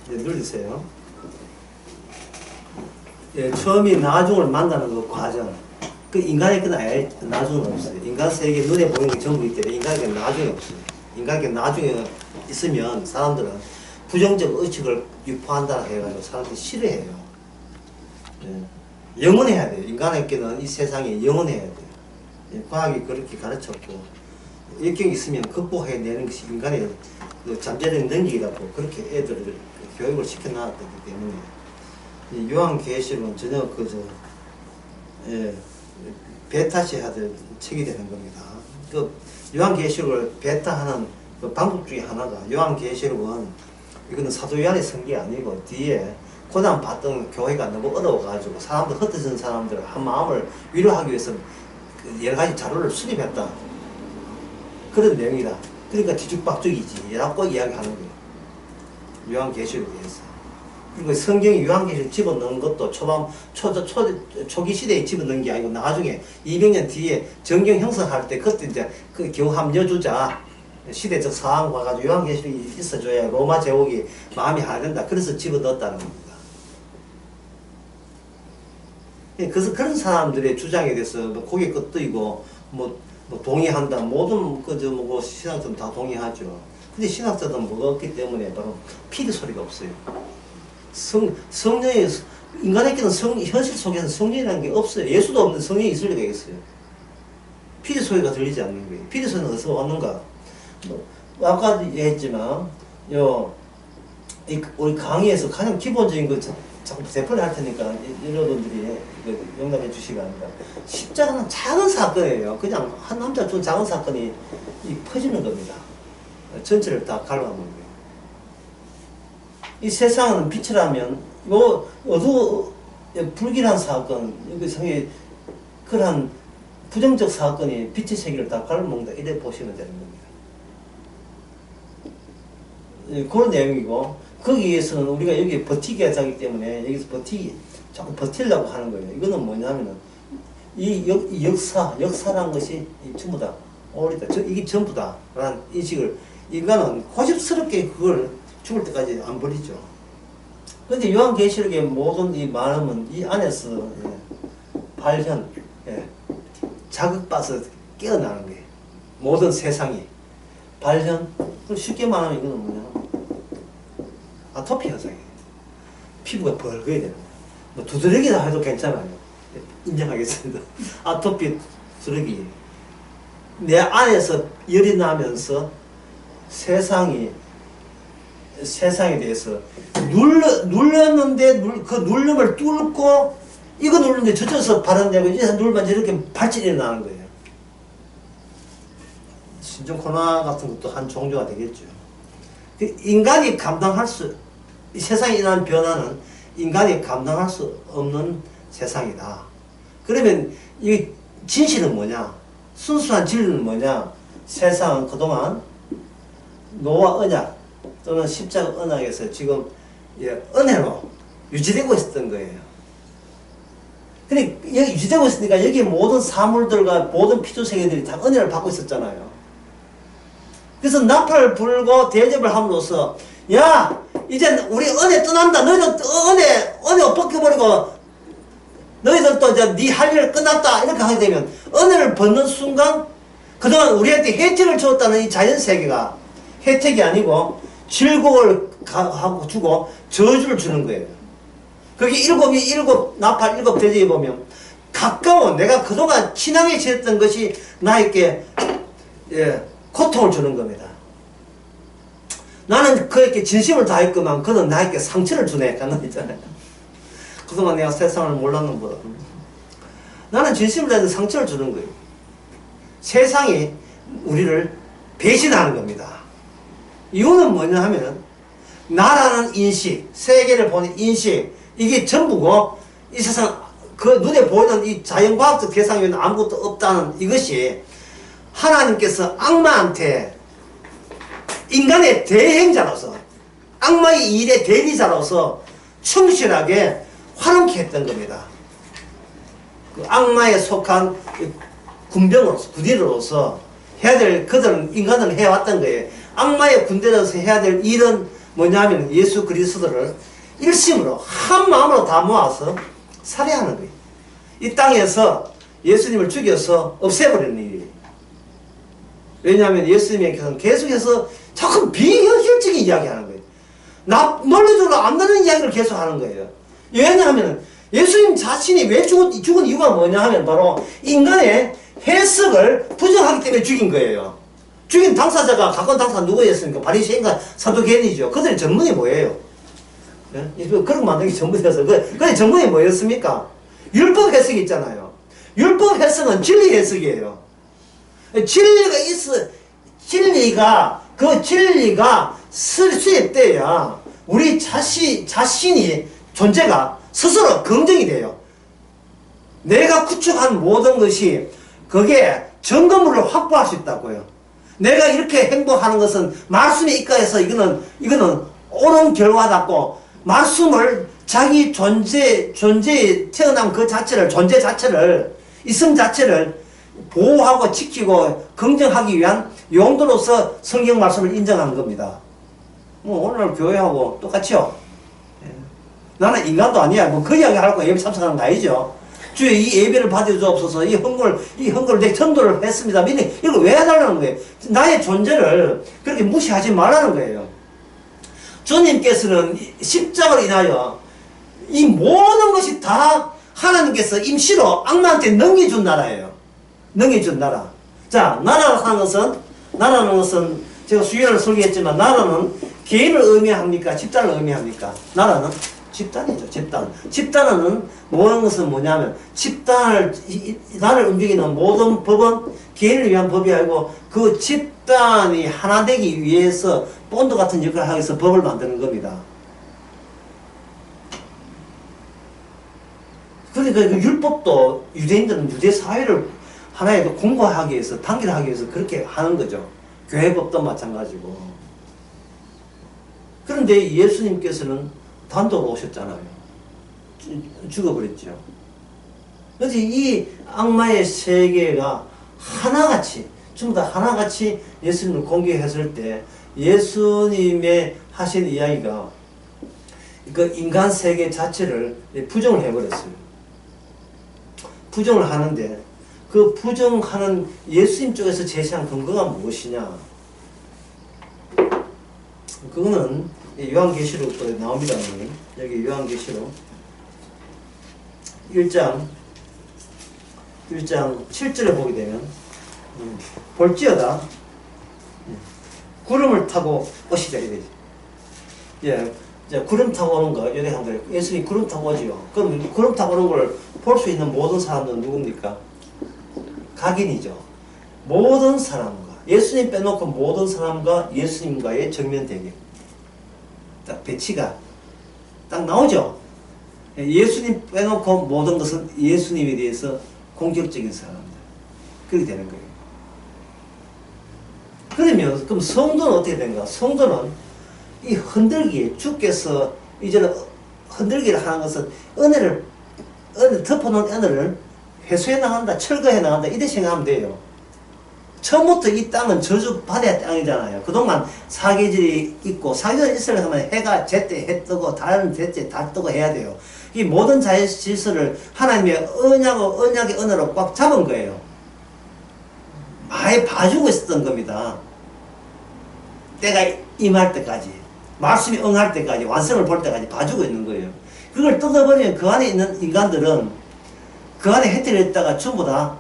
네, 눌리세요. 예, 처음이 나중을 만나는 그 과정. 그 인간의 그 나중은 없어요. 인간 세계 눈에 보이는 게 전부 있기 때문에 인간에게 나중이 없어요. 인간에게 나중에 있으면 사람들은 부정적 의식을 유포한다 해가지고 사람들이 싫어해요. 예. 영원해야 돼요. 인간에게는 이 세상에 영원해야 돼요. 예, 과학이 그렇게 가르쳤고 역경이 있으면 극복해내는 것이 인간의 그 잠재적 능력이라고 그렇게 애들을 교육을 시켜놨기 때문에 요한계시록은 전혀 예, 배타시해야 될 책이 되는 겁니다. 그 요한계시록을 배타하는 그 방법 중에 하나가 요한계시록은 이거는 사도 요한의 성경이 아니고 뒤에 고난 받던 교회가 너무 어려워가지고 사람들 흩어진 사람들 한 마음을 위로하기 위해서 그 여러 가지 자료를 수립했다. 그런 내용이다. 그러니까 뒤죽박죽이지 라고 이야기하는 거예요. 요한계시록에 대해서. 그리고 성경이 요한계시록 집어넣은 것도 초기 시대에 집어넣은 게 아니고 나중에 200년 뒤에 정경 형성할 때 그때 이제 그 겨우 합려주자 시대적 상황 봐가지고 요한계시록이 있어줘야 로마 제국이 마음이 하된다. 그래서 집어넣었다는 겁니다. 그래서 그런 사람들의 주장에 대해서 뭐 고개 끄덕이고 뭐 동의한다. 모든 뭐 신학자들은 다 동의하죠. 근데 신학자들은 뭐가 없기 때문에 바로 피리 소리가 없어요. 성령이 인간에게는 현실 속에는 성령이라는 게 없어요. 예수도 없는 성령이 있을 리가 있어요. 피리 소리가 들리지 않는 거예요. 피리 소리는 어디서 왔는가? 아까 얘기했지만 우리 강의에서 가장 기본적인 거 자꾸 대표를 할 테니까 여러분들이 용납해 주시기 바랍니다. 십자가는 작은 사건이에요. 그냥 한 남자 준 작은 사건이 퍼지는 겁니다. 전체를 다 갈라놓는 거예요. 이 세상은 빛이라면 불길한 사건, 여기 그러한 부정적 사건이 빛의 세계를 다 갈라먹는다. 이래 보시면 되는 겁니다. 그런 내용이고 거기에서는 우리가 여기 버티게 하기 때문에 여기서 자꾸 버티려고 하는 거예요. 이거는 뭐냐면은 이 역사란 것이 전부 다 오리다. 이게 전부다. 라는 인식을 인간은 고집스럽게 그걸 죽을 때까지 안 버리죠. 근데 요한계시록의 모든 이 말음은 이 안에서 발현, 자극받아서 깨어나는 거예요. 모든 세상이. 발현, 쉽게 말하면 이거는 뭐냐. 아토피 현상이에요. 피부가 벌거야 되는 거예요. 뭐 두드러기다 해도 괜찮아요. 인정하겠습니다. 아토피 두드러기. 내 안에서 열이 나면서 세상에 대해서 눌렀는데 그 눌름을 뚫고 이거 누르는데 저쪽에서 발언되고 이제 누르면 이렇게 발진이 일어나는 거예요. 신종 코로나 같은 것도 한 종류가 되겠죠. 인간이 이 세상에 일어나는 변화는 인간이 감당할 수 없는 세상이다. 그러면 이 진실은 뭐냐? 순수한 진리는 뭐냐? 세상은 그동안 노아 언약 또는 십자가 언약에서 지금 은혜로 유지되고 있었던 거예요. 근데 여기 유지되고 있으니까 여기 모든 사물들과 모든 피조세계들이 다 은혜를 받고 있었잖아요. 그래서 나팔을 불고 대접을 함으로써 야 이제 우리 은혜 떠난다. 너희들 은혜 벗겨버리고 너희들도 이제 네 할 일을 끝났다. 이렇게 하게 되면 은혜를 벗는 순간 그동안 우리한테 혜택을 주었다는 이 자연세계가 혜택이 아니고 즐거움을 하고 주고 저주를 주는 거예요. 거기 나팔 7 대접해 보면 가까운 내가 그동안 친하게 지냈던 것이 나에게 고통을 주는 겁니다. 나는 그에게 진심을 다했구만 그는 나에게 상처를 주네. 하는 거 있잖아요. 그동안 내가 세상을 몰랐는 거다. 나는 진심을 다해서 상처를 주는 거예요. 세상이 우리를 배신하는 겁니다. 이유는 뭐냐 하면 나라는 인식, 세계를 보는 인식 이게 전부고 이 세상 그 눈에 보이는 이 자연과학적 대상에는 아무것도 없다는 이것이 하나님께서 악마한테 인간의 대행자로서 악마의 일의 대리자로서 충실하게 활용케 했던 겁니다. 그 악마에 속한 군병으로서 부대로서 해야 될 그들은 인간을 해왔던 거예요. 악마의 군대로서 해야 될 일은 뭐냐면 예수 그리스도를 일심으로 한 마음으로 다 모아서 살해하는 거예요. 이 땅에서 예수님을 죽여서 없애버리는 일이에요. 왜냐하면 예수님께서는 계속해서 자꾸 비현실적인 이야기하는 거예요. 논리적으로 안 되는 이야기를 계속 하는 거예요. 왜냐하면 예수님 자신이 왜 죽은 이유가 뭐냐 하면 바로 인간의 해석을 부정하기 때문에 죽인 거예요. 죽인 당사자가 가까운 당사자 누구였습니까? 바리새인과 사두개인이죠. 그들의 전문이 뭐예요? 네? 그런 거 만든 게 전문이어서. 그래 전문이 뭐였습니까? 율법 해석이 있잖아요. 율법 해석은 진리 해석이에요. 그 진리가 수립돼야 우리 자신이 존재가 스스로 긍정이 돼요. 내가 구축한 모든 것이 그게 증거물을 확보할 수 있다고요. 내가 이렇게 행동하는 것은 말씀에 입각해서 이거는 옳은 결과답고, 말씀을 자기 존재에 태어난 그 자체를, 존재 자체를, 이성 자체를 보호하고 지키고 긍정하기 위한 용도로서 성경 말씀을 인정한 겁니다. 뭐 오늘 교회하고 똑같죠? 예. 나는 인간도 아니야. 뭐 그 이야기 하려고 예배 참석하는 거 아니죠? 주여 이 예배를 받아주옵소서, 이 헌금을 내 전도를 했습니다. 이걸 왜 해달라는 거예요? 나의 존재를 그렇게 무시하지 말라는 거예요. 주님께서는 십자가로 인하여 이 모든 것이 다 하나님께서 임시로 악마한테 넘겨준 나라예요. 넘겨준 나라. 자, 나라라는 것은 제가 수요일에 설계했지만, 나라는 개인을 의미합니까? 집단을 의미합니까? 나라는 집단이죠. 집단은 모든 것은 뭐냐면, 나를 움직이는 모든 법은 개인을 위한 법이 아니고 그 집단이 하나 되기 위해서 본드 같은 역할을 하기 위해서 법을 만드는 겁니다. 그러니까 그 율법도 유대인들은 유대 사회를 하나의 공고하기 위해서, 단결하기 위해서 그렇게 하는 거죠. 교회법도 마찬가지고. 그런데 예수님께서는 단독으로 오셨잖아요. 죽어버렸죠. 그래서 이 악마의 세계가 하나같이, 전부 다 하나같이 예수님을 공격했을 때, 예수님의 하신 이야기가 그 인간 세계 자체를 부정을 해버렸어요. 부정을 하는데, 그 부정하는 예수님 쪽에서 제시한 근거가 무엇이냐? 그거는 요한계시록에 나옵니다. 여기 요한계시록 1장 7절에 보게 되면, 볼지어다 구름을 타고 오시자 이거지. 예, 이제 구름 타고 오는 거, 여기 한 거예요. 예수님이 구름 타고 오지요. 그럼 구름 타고 오는 걸 볼 수 있는 모든 사람들은 누굽니까? 각인이죠. 모든 사람과, 예수님 빼놓고 모든 사람과 예수님과의 정면 대결. 딱 배치가 딱 나오죠. 예수님 빼놓고 모든 것은 예수님에 대해서 공격적인 사람들. 그렇게 되는 거예요. 그러면 그럼 성도는 어떻게 되는가? 성도는 이 흔들기에, 주께서 이제는 흔들기를 하는 것은 덮어놓은 은혜를 회수해 나간다, 철거해 나간다, 이렇게 생각하면 돼요. 처음부터 이 땅은 저주받아야 땅이잖아요. 그동안 사계절이 있고, 사계절이 있으려면 해가 제때 해 뜨고, 달은 제때 달 뜨고 해야 돼요. 이 모든 자연 질서를 하나님의 언약의 언어로 꽉 잡은 거예요. 많이 봐주고 있었던 겁니다. 때가 임할 때까지, 말씀이 응할 때까지, 완성을 볼 때까지 봐주고 있는 거예요. 그걸 뜯어버리면 그 안에 있는 인간들은 그 안에 해태를 했다가 전부 다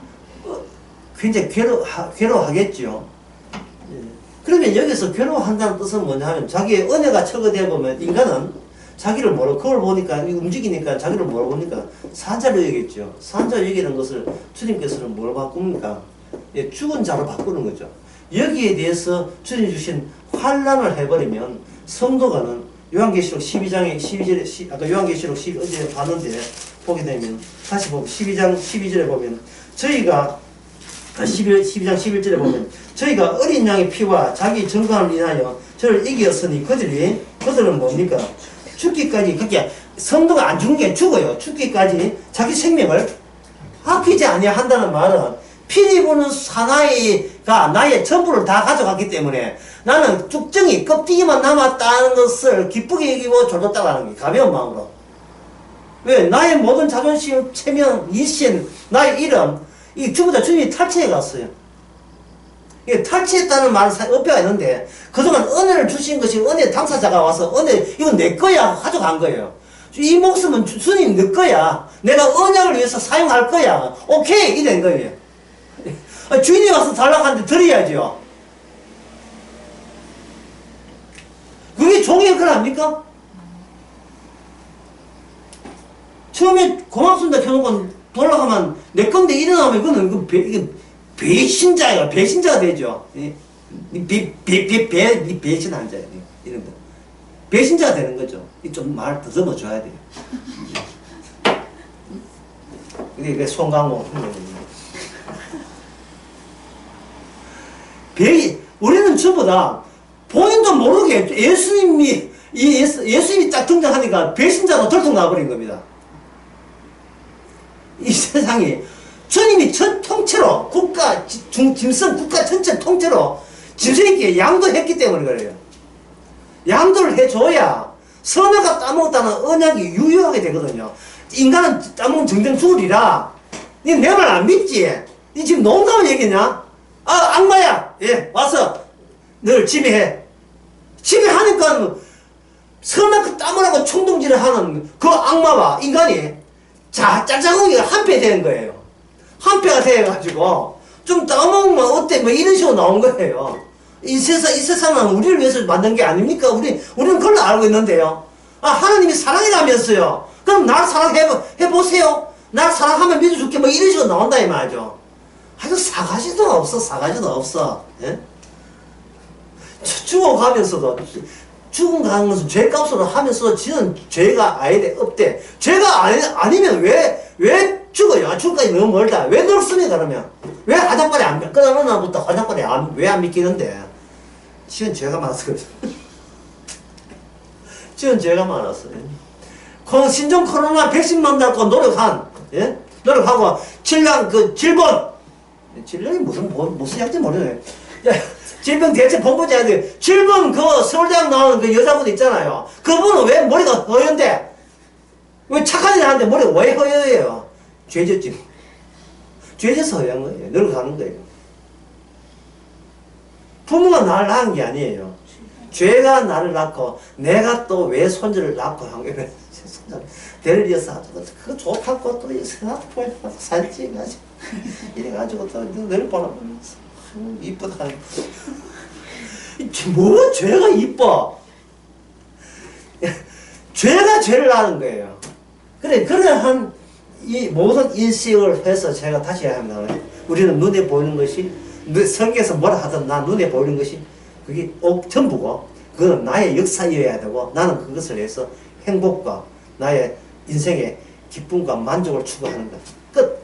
굉장히 괴로워하겠죠. 그러면 여기서 괴로워한다는 뜻은 뭐냐 하면, 자기의 은혜가 철거되어 보면 인간은 자기를 모르고, 그걸 보니까, 움직이니까 자기를 모르니까 산자로 여기겠죠. 산자로 여기는 것을 주님께서는 뭘 바꿉니까? 예, 죽은 자로 바꾸는 거죠. 여기에 대해서 주님 주신 환란을 해버리면 성도가는 요한계시록 12장에 12절에, 아까 요한계시록 12, 어제 봤는데 보게 되면, 다시 보면 12장 12절에 보면, 저희가 12장 11절에 보면, 저희가 어린 양의 피와 자기 정감을 인하여 저를 이겼으니 그들은 뭡니까? 죽기까지. 그렇게 성도가 안 죽는 게 죽어요. 죽기까지 자기 생명을 아끼지 아니한다는 말은, 피리 부는 사나이 나의 전부를 다 가져갔기 때문에 나는 쭉정이 껍데기만 남았다는 것을 기쁘게 여기고 졸졸 따라가는 게 가벼운 마음으로. 왜? 나의 모든 자존심, 체면, 이신, 나의 이름, 이 전부 다 주님이 탈취해 갔어요. 이게 탈취했다는 말은 어폐가 있는데, 그동안 은혜를 주신 것이 은혜 당사자가 와서 이건 내 거야 가져간 거예요. 이 목숨은 주님 내 거야. 내가 언약을 위해서 사용할 거야. 오케이! 이런 거예요. 주인이 와서 달라고 하는데 드려야죠. 그게 종의 역할 아닙니까? 처음에 고맙습니다 켜놓고 돌아가면 내 건데 일어나면 이거는 이게 배신자예요. 배신자가 되죠. 배신한 자예요. 이런 거. 배신자가 되는 거죠. 좀 말 더듬어 줘야 돼요. 이게 송강호. 우리는 전부 다 본인도 모르게 예수님이 딱 등장하니까 배신자로 들통나버린 겁니다. 이 세상이 주님이 전 통째로 짐승 국가 전체 통째로 짐승에게 양도했기 때문에 그래요. 양도를 해줘야 선어가 따먹었다는 언약이 유효하게 되거든요. 인간은 따먹으면 정정 죽으리라. 니 내 말 안 믿지? 니 지금 농담을 얘기냐? 악마야! 예, 와서 널 지배해. 지배하니까 선악을 따먹으라고 총동질을 하는 그 악마와 인간이 짤짤하게 한패 되는 거예요. 한패가 돼가지고 좀 따먹으면 어때? 뭐 이런 식으로 나온 거예요. 이 세상은 우리를 위해서 만든 게 아닙니까? 우리는 그걸 알고 있는데요. 하나님이 사랑이라면서요. 그럼 날 사랑해보세요. 날 사랑하면 믿어줄게. 뭐 이런 식으로 나온다 이 말이죠. 아주 사가지도 없어. 예? 죽어가면서도 죽어가는 것은 죄값으로 하면서도 지는 죄가 아예 없대. 죄가 아니면 왜 죽어요? 죽을까지 너무 멀다. 왜 늙습니까 그러면? 왜 화장발에 안 끊어놓나부터 화장발에 왜 안 믿기는데? 지은 죄가 많아서 그래. 지은 죄가 많았어요. 신종 코로나 백신 만들고 노력하고 질병이 무슨 약인지 모르네. 질병대책본부장인데 질병 서울대학 나오는 그 여자분 있잖아요. 그분은 왜 머리가 허연데? 왜 착한 일 하는데 머리가 왜 허여예요? 죄졌지. 죄져서 허연 거예요. 늙어가는 거예요. 부모가 나를 낳은 게 아니에요. 죄가 나를 낳고 내가 또 왜 손주를 낳고 한 거예요. 대를 이어서 그거 좋다고 또 스마트폰에 사진 찍어가지고 이래가지고 또 늘 보라보면서 이쁘다. 뭐 죄가 이뻐? 죄가 죄를 낳는 거예요. 그러한 이 모든 인식을 해서 제가 다시 합니다. 우리는 눈에 보이는 것이 성경에서 뭐라 하든 나 눈에 보이는 것이 그게 전부고 그건 나의 역사여야 되고 나는 그것을 위해서 행복과 나의 인생의 기쁨과 만족을 추구하는 것. 끝.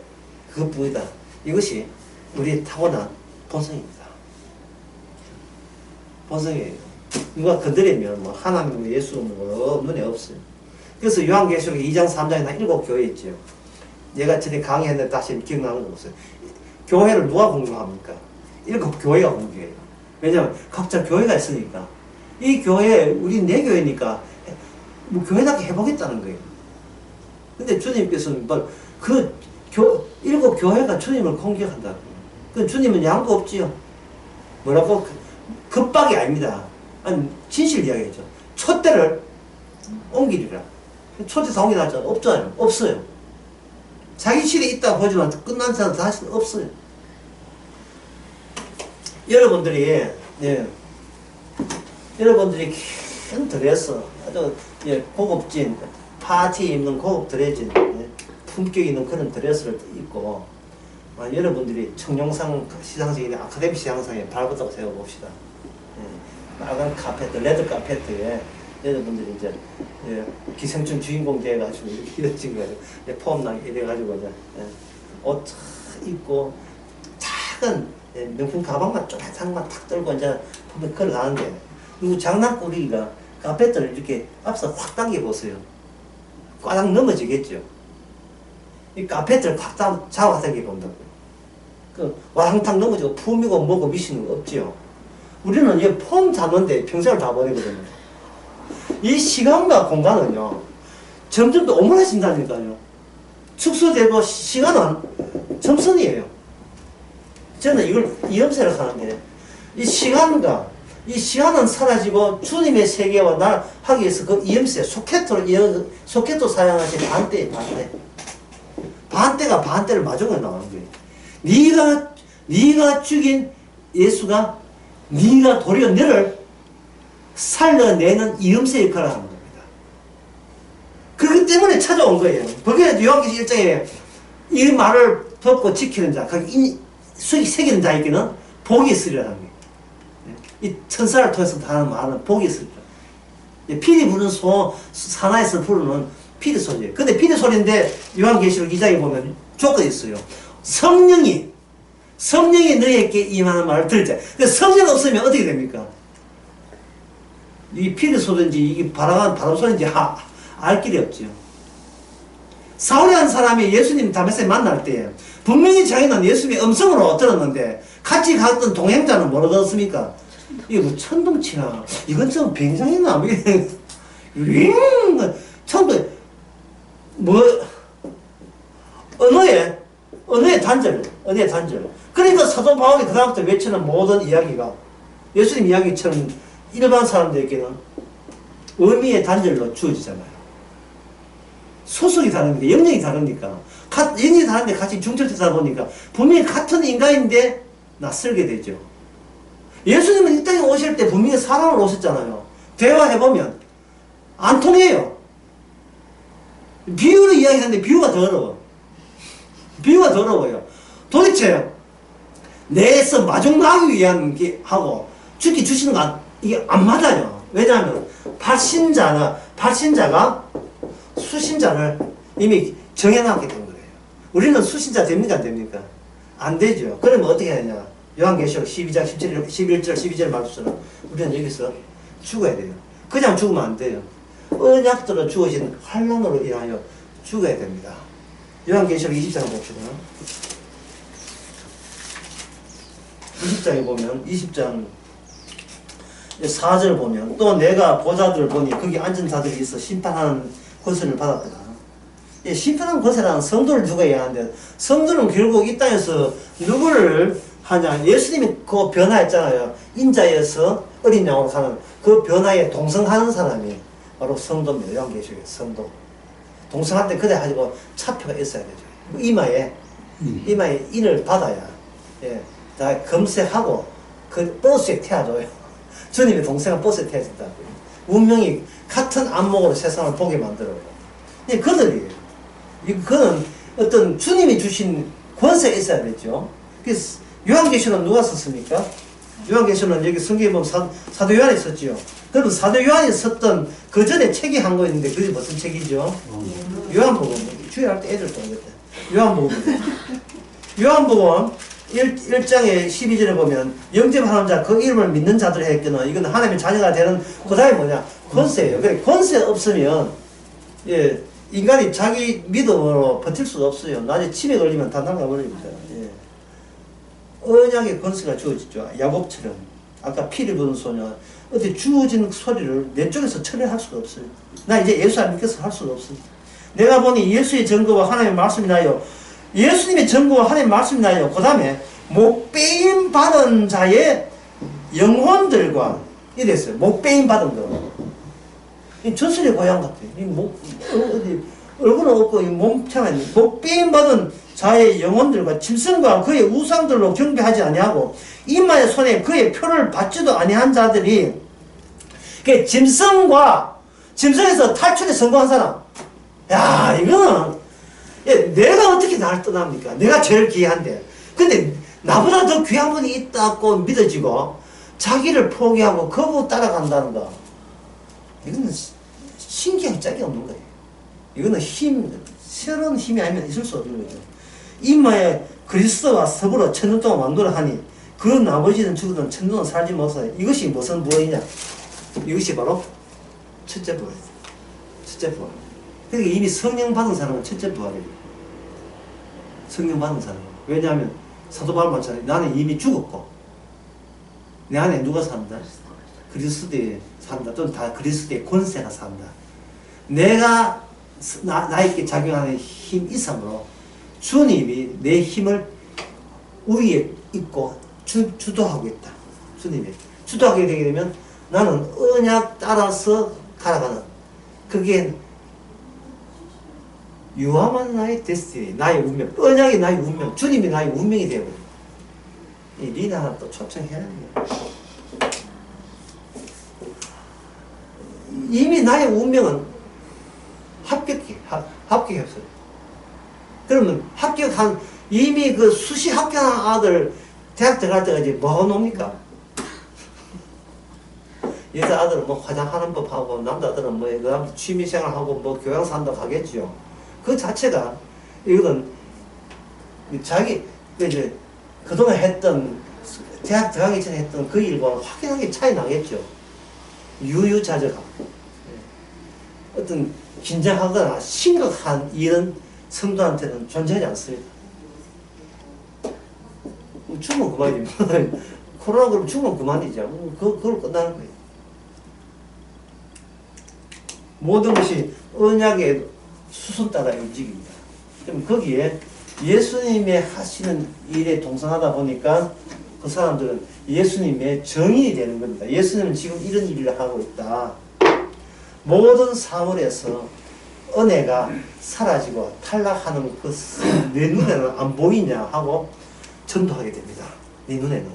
그것뿐이다. 이것이 우리 타고난 본성입니다. 본성이에요. 누가 건드리면 뭐 하나님, 예수 뭐 눈에 없어요. 그래서 요한계시록 2장 3장에 나 7교회 있죠. 얘가 전에 강의했는데 다시 기억나는 거 없어요. 교회를 누가 공부합니까? 7교회가 공부해요. 왜냐면 각자 교회가 있으니까. 이 교회, 우리 내 교회니까 뭐 교회답게 해보겠다는 거예요. 근데 주님께서는 그 7교회가 주님을 공격한다고. 그 주님은 양보 없지요. 뭐라고? 급박이 아닙니다. 아니, 진실 이야기죠. 촛대를 옮기리라. 촛대 다 옮기라 하잖아요. 없잖아요. 없어요. 자기 실에 있다 보지만 끝난 사람 다시 없어요. 여러분들이 큰 드레스, 아주 고급진 파티 입는 고급 드레스, 품격 있는 그런 드레스를 입고 여러분들이 청룡상 시상식이나 아카데미 시상식에 밟았다고 생각해봅시다. 빨간 카페트, 레드 카페트에 여러분들이 이제 기생충 주인공 돼가지고 이런 식으로 폼랑 이래가지고 이제 옷 입고 작은 명품 가방만 쪼매한 것만 탁 들고 이제 보면 걸어가는데 누구 장난꾸러기가 카페트를 이렇게 앞서 확 당겨보세요. 꽈당 넘어지겠죠. 이 카페트를 확 잡아당겨 본다고. 그 와랑탕 넘어지고 품이고 뭐고 미시는 거 없지요. 우리는 이제 폼 잡는데 평생을 다 보내거든요. 이 시간과 공간은요, 점점 더 오므라진다니까요. 축소되고 시간은 점선이에요. 저는 이걸 이음새로 하는데, 이 시간은 사라지고 주님의 세계와 날 하기 위해서 그 이음새, 소켓도 사용하신 반대에 반대. 반대가 반대를 마중에 나오는 거예요. 네가 죽인 예수가 네가 도리어 너를 살려내는 이음새 역할을 하는 겁니다. 그렇기 때문에 찾아온 거예요. 그게 요한계시 1장에 이 말을 듣고 지키는 자, 새기는 자에게는 복이 있으리라는 거예요. 이 천사를 통해서 하는 말은 복이 있으리라. 피리 부는 소, 사나에서 부르는 피리 소리예요. 근데 피리 소리인데 요한계시록 2장에 보면 조건이 있어요. 성령이 너희에게 임하는 말을 들자. 근데 성령 없으면 어떻게 됩니까? 이 피리 소리인지 이게 바람 소리인지 알 길이 없죠. 사울이라는 사람이 예수님 다메섹에 만날 때 분명히 자기는 예수님의 음성으로 들었는데 같이 갔던 동행자는 뭐라고 들었습니까? 이게 뭐 천둥치나 이건 좀 빙상이나 천둥 뭐 언어의 단절. 그러니까 사도 바울이 그다음부터 외치는 모든 이야기가 예수님 이야기처럼 일반 사람들에게는 의미의 단절로 주어지잖아요. 소속이 다르니까, 영역이 다르니까, 영역이 다른데 같이 중철되다 보니까 분명히 같은 인간인데 낯설게 되죠. 예수님은 이 땅에 오실 때 분명히 사람으로 오셨잖아요. 대화해보면 안 통해요. 비유로 이야기하는데 비유가 더 어려워요. 도대체 내에서 마중나기 위한 게 하고 죽기 주시는 거 이게 안 맞아요. 왜냐하면 발신자가 수신자를 이미 정해놨기 때문에 그래요. 우리는 수신자 됩니까 안 됩니까? 안 되죠. 그러면 어떻게 하냐? 요한계시록 12장 11절 12절 말씀처럼 우리는 여기서 죽어야 돼요. 그냥 죽으면 안 돼요. 언약대로 주어진 환난으로 인하여 죽어야 됩니다. 요한계시록 20장 봅시다. 20장에 보면 20장 4절 보면 또 내가 보좌들을 보니 거기 앉은 자들이 있어 심판하는 권세를 받았더라. 예, 심판하는 권세라는 성도를 죽어야 하는데 성도는 결국 이 땅에서 누구를 하냐? 예수님이 그 변화했잖아요. 인자에서 어린 양으로 사는 그 변화에 동성하는 사람이 바로 성도입니다. 요한계시록의 성도. 동성할 때 그래 가지고 차표가 있어야 되죠. 이마에 인을 받아야 다 검색하고 그 버스에 태워줘요. 주님의 동생은 버스에 태워진다고요. 운명이 같은 안목으로 세상을 보게 만들어요. 그들이에요. 그는 어떤 주님이 주신 권세가 있어야 되죠. 그래서 요한계시록은 누가 썼습니까? 요한계시록은 여기 성경에 보면 사도 요한이 썼지요. 그러면 사도 요한이 썼던 그 전에 책이 한 거 있는데 그게 무슨 책이죠? 요한복음. 주일할 때 애들 보겠다. 요한복음 1장에 12절에 보면 영접하는 자 그 이름을 믿는 자들 했거든. 이건 하나님의 자녀가 되는 그 다음에 뭐냐? 권세예요. 그래 권세 없으면 인간이 자기 믿음으로 버틸 수가 없어요. 나중에 침에 걸리면 다 나가버립니다. 언약의 권세가 주어지죠. 야곱처럼 아까 피를 부은 소녀 어디 주어진 소리를 내 쪽에서 처리할 수가 없어요. 나 이제 예수 안 믿겠어 할 수가 없어요. 내가 보니 예수의 증거와 하나님의 말씀이 나요. 예수님의 증거와 하나님의 말씀이 나요. 그 다음에 목배임 받은 자의 영혼들과 이랬어요. 목배임 받은 거. 이 저술의 고향 같아요. 얼굴은 없고 몸창은 목배임 받은 자의 영혼들과 짐승과 그의 우상들로 경배하지 아니하고 이마의 손에 그의 표를 받지도 아니한 자들이 짐승에서 탈출에 성공한 사람. 야 이거는 내가 어떻게 나를 떠납니까? 내가 제일 귀한데. 근데 나보다 더 귀한 분이 있다고 믿어지고 자기를 포기하고 거부 따라간다는 거. 이거는 신기한 짝이 없는 거예요. 이거는 새로운 힘이 아니면 있을 수 없는 거죠. 이마에 그리스도와 서불어 천년 동안 왕도를 하니 그 나머지는 죽어도 천년 동안 살지 못하니 이것이 무슨 부활이냐? 이것이 바로 첫째 부활이죠. 첫째 부활. 그러니까 이미 성령 받은 사람은 첫째 부활이에요. 성령 받은 사람은. 왜냐하면 사도 바울만 잖아요. 나는 이미 죽었고 내 안에 누가 산다? 그리스도에 산다. 또는 다 그리스도의 권세가 산다. 내가 나에게 작용하는 힘 이상으로 주님이 내 힘을 우리에 있고 주도하고 있다. 주님이 주도하게 되게 되면 나는 언약 따라서 살아가는, 그게 유함한 나의 데스티니, 나의 운명, 언약이 나의 운명, 주님이 나의 운명이 되어버려. 이 리나 또 초청해야 돼요. 이미 나의 운명은 합격했어요. 그러면 이미 그 수시 합격한 아들 대학 들어갈 때까지 뭐 하고 놉니까? 여자 아들은 뭐 화장하는 법 하고, 남자들은 뭐 그 취미생활 하고 뭐 교양사 한다고 하겠죠. 그 자체가 이거는 자기 이제 그동안 했던, 대학 들어가기 전에 했던 그 일과 확연하게 차이 나겠죠. 유유자적함. 어떤 긴장하거나 심각한 일은 성도한테는 존재하지 않습니다. 죽으면 그만이지. 코로나 그러면 죽으면 그만이죠. 그걸 끝나는 거예요. 모든 것이 언약의 수순 따라 움직입니다. 그럼 거기에 예수님의 하시는 일에 동성하다 보니까 그 사람들은 예수님의 정인이 되는 겁니다. 예수님은 지금 이런 일을 하고 있다. 모든 사물에서 은혜가 사라지고 탈락하는 그 내 눈에는 안 보이냐 하고 전도하게 됩니다. 내 눈에는.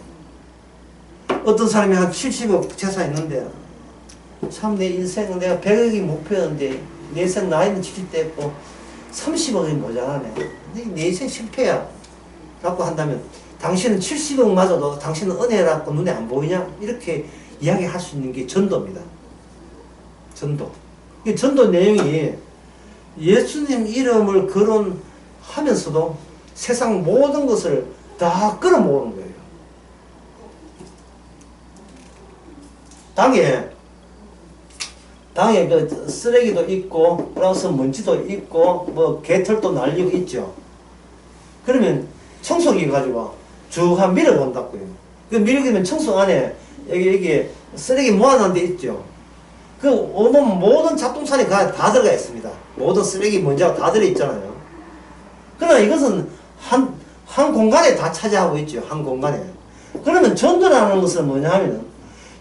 어떤 사람이 한 70억 재산 있는데 참 내 인생은 내가 100억이 목표였는데 내 인생 나이는 70대 했고 30억이 모자라네. 내 인생 실패야 라고 한다면 당신은 70억 맞아도 당신은 은혜라고 눈에 안 보이냐? 이렇게 이야기할 수 있는 게 전도입니다. 전도. 이 전도 내용이 예수님 이름을 거론하면서도 세상 모든 것을 다 끌어모으는 거예요. 당에 그 쓰레기도 있고, 플러스 먼지도 있고, 뭐 개털도 날리고 있죠. 그러면 청소기 가지고 쭉 한 밀어본다고요. 그 밀기면 청소 안에 여기 쓰레기 모아놓은 데 있죠. 그 오면 모든 잡동사니 다 들어가 있습니다. 모든 쓰레기 먼지가 다 들어있잖아요. 그러나 이것은 한 공간에 다 차지하고 있죠. 한 공간에. 그러면 전도라는 것은 뭐냐 하면